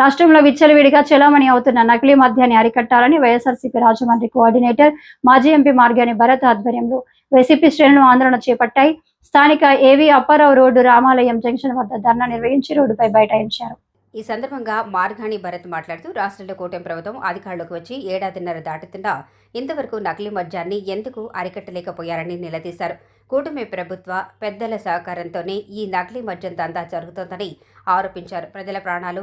రాష్ట్రంలో విచ్చలవిడిగా చెలామణి అవుతున్న నకిలీ మద్యాన్ని అరికట్టాలని వైఎస్ఆర్సీపీ రాజమండ్రి కోఆర్డినేటర్ మాజీ ఎంపీ మార్గాని భరత్ ఆధ్వర్యంలో వైసీపీ శ్రేణులు ఆందోళన చేపట్టాయి. స్థానిక ఏవి అప్పారావు రోడ్డు రామాలయం జంక్షన్ వద్ద ధర్నా నిర్వహించి రోడ్డుపై బైఠాయించారు. ఈ సందర్భంగా మార్గాని భరత్ మాట్లాడుతూ రాష్ట్రంలో కూటమి ప్రభుత్వం అధికారంలోకి వచ్చి ఏడాదిన్నర దాటుతున్నా ఇంతవరకు నకిలీ మద్యాన్ని ఎందుకు అరికట్టలేకపోయారని నిలదీశారు. కూటమి ప్రభుత్వ పెద్దల సహకారంతోనే ఈ నకిలీ మద్యం దందా జరుగుతోందని ఆరోపించారు. ప్రజల ప్రాణాలు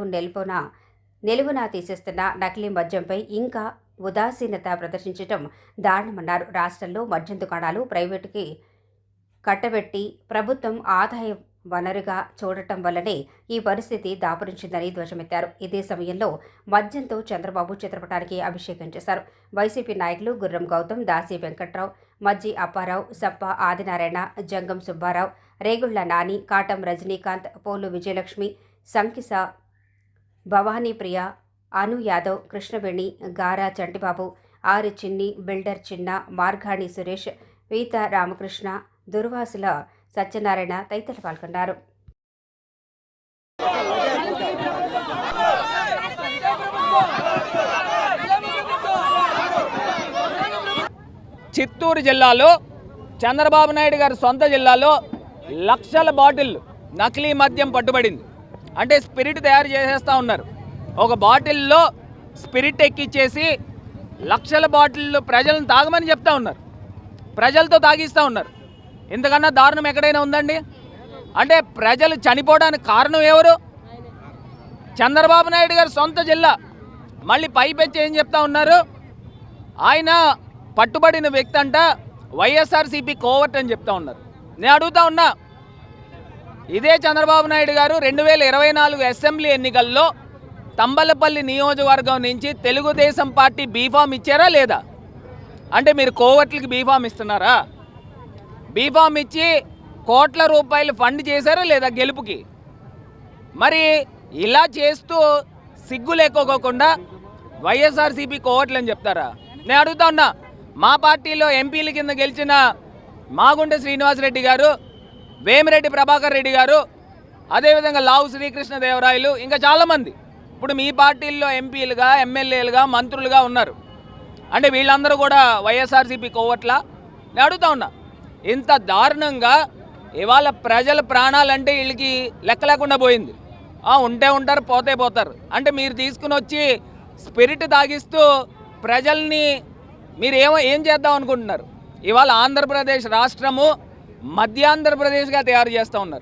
నిలువునా తీసేస్తున్న నకిలీ మద్యంపై ఇంకా ఉదాసీనత ప్రదర్శించడం దారుణమన్నారు. రాష్ట్రంలో మద్యం దుకాణాలు ప్రైవేటుకి కట్టబెట్టి ప్రభుత్వం ఆదాయ వనరుగా చూడటం వల్లనే ఈ పరిస్థితి దాపురించిందని ధ్వజమెత్తారు. ఇదే సమయంలో మద్యంతో చంద్రబాబు చిత్రపటానికి అభిషేకం చేశారు. వైసీపీ నాయకులు గుర్రం గౌతమ్, దాసి వెంకట్రావు, మజ్జి అప్పారావు, సప్ప ఆదినారాయణ, జంగం సుబ్బారావు, రేగుళ్ల నాని, కాటం రజనీకాంత్, పోలు విజయలక్ష్మి, సంకిస భవానీ ప్రియ, అను యాదవ్, కృష్ణవేణి, గారా చంటిబాబు, ఆరు చిన్ని, బిల్డర్ చిన్న, మార్గాణి సురేష్, వీత రామకృష్ణ, దుర్వాసుల సత్యనారాయణ తదితరులు పాల్గొన్నారు. చిత్తూరు జిల్లాలో చంద్రబాబు నాయుడు గారి సొంత జిల్లాలో లక్షల బాటిల్ నకిలీ మద్యం పట్టుబడింది. అంటే స్పిరిట్ తయారు చేసేస్తూ ఉన్నారు. ఒక బాటిల్లో స్పిరిట్ ఎక్కిచ్చేసి లక్షల బాటిళ్ళు ప్రజలను తాగమని చెప్తా ఉన్నారు. ప్రజలతో తాగిస్తూ ఉన్నారు. ఇంతకన్నా దారుణం ఎక్కడైనా ఉందండి? అంటే ప్రజలు చనిపోవడానికి కారణం ఎవరు? చంద్రబాబు నాయుడు గారు సొంత జిల్లా. మళ్ళీ పైపెచ్చి ఏం చెప్తా ఉన్నారు? ఆయన పట్టుబడిన వ్యక్తి అంట వైఎస్ఆర్సీపీ కోవర్ట్ అని చెప్తా ఉన్నారు. నేను అడుగుతా ఉన్నా, ఇదే చంద్రబాబు నాయుడు గారు 2024 అసెంబ్లీ ఎన్నికల్లో తంబలపల్లి నియోజకవర్గం నుంచి తెలుగుదేశం పార్టీ బీఫామ్ ఇచ్చారా లేదా? అంటే మీరు కోవర్ట్లకి బీఫామ్ ఇస్తున్నారా? బీఫామ్ ఇచ్చి కోట్ల రూపాయలు ఫండ్ చేశారా లేదా గెలుపుకి? మరి ఇలా చేస్తూ సిగ్గు లేకోకుండా వైఎస్ఆర్సీపీ కోవర్ట్లు అని చెప్తారా? నేను అడుగుతా ఉన్నా, మా పార్టీలో ఎంపీల కింద గెలిచిన మాగుంట శ్రీనివాసరెడ్డి గారు, వేమిరెడ్డి ప్రభాకర్ రెడ్డి గారు, అదేవిధంగా లావు శ్రీకృష్ణదేవరాయలు, ఇంకా చాలామంది ఇప్పుడు మీ పార్టీల్లో ఎంపీలుగా, ఎమ్మెల్యేలుగా, మంత్రులుగా ఉన్నారు. అంటే వీళ్ళందరూ కూడా వైఎస్ఆర్సీపీ కోవర్ట్లా? నేను అడుగుతా ఉన్నా, ఇంత దారుణంగా ఇవాళ ప్రజల ప్రాణాలంటే వీళ్ళకి లెక్క లేకుండా పోయింది. ఉంటే ఉంటారు, పోతే పోతారు. అంటే మీరు తీసుకుని వచ్చి స్పిరిట్ తాగిస్తూ ప్రజల్ని మీరు ఏం చేద్దాం అనుకుంటున్నారు? ఇవాళ ఆంధ్రప్రదేశ్ రాష్ట్రము మధ్యాంధ్రప్రదేశ్గా తయారు చేస్తూ ఉన్నారు.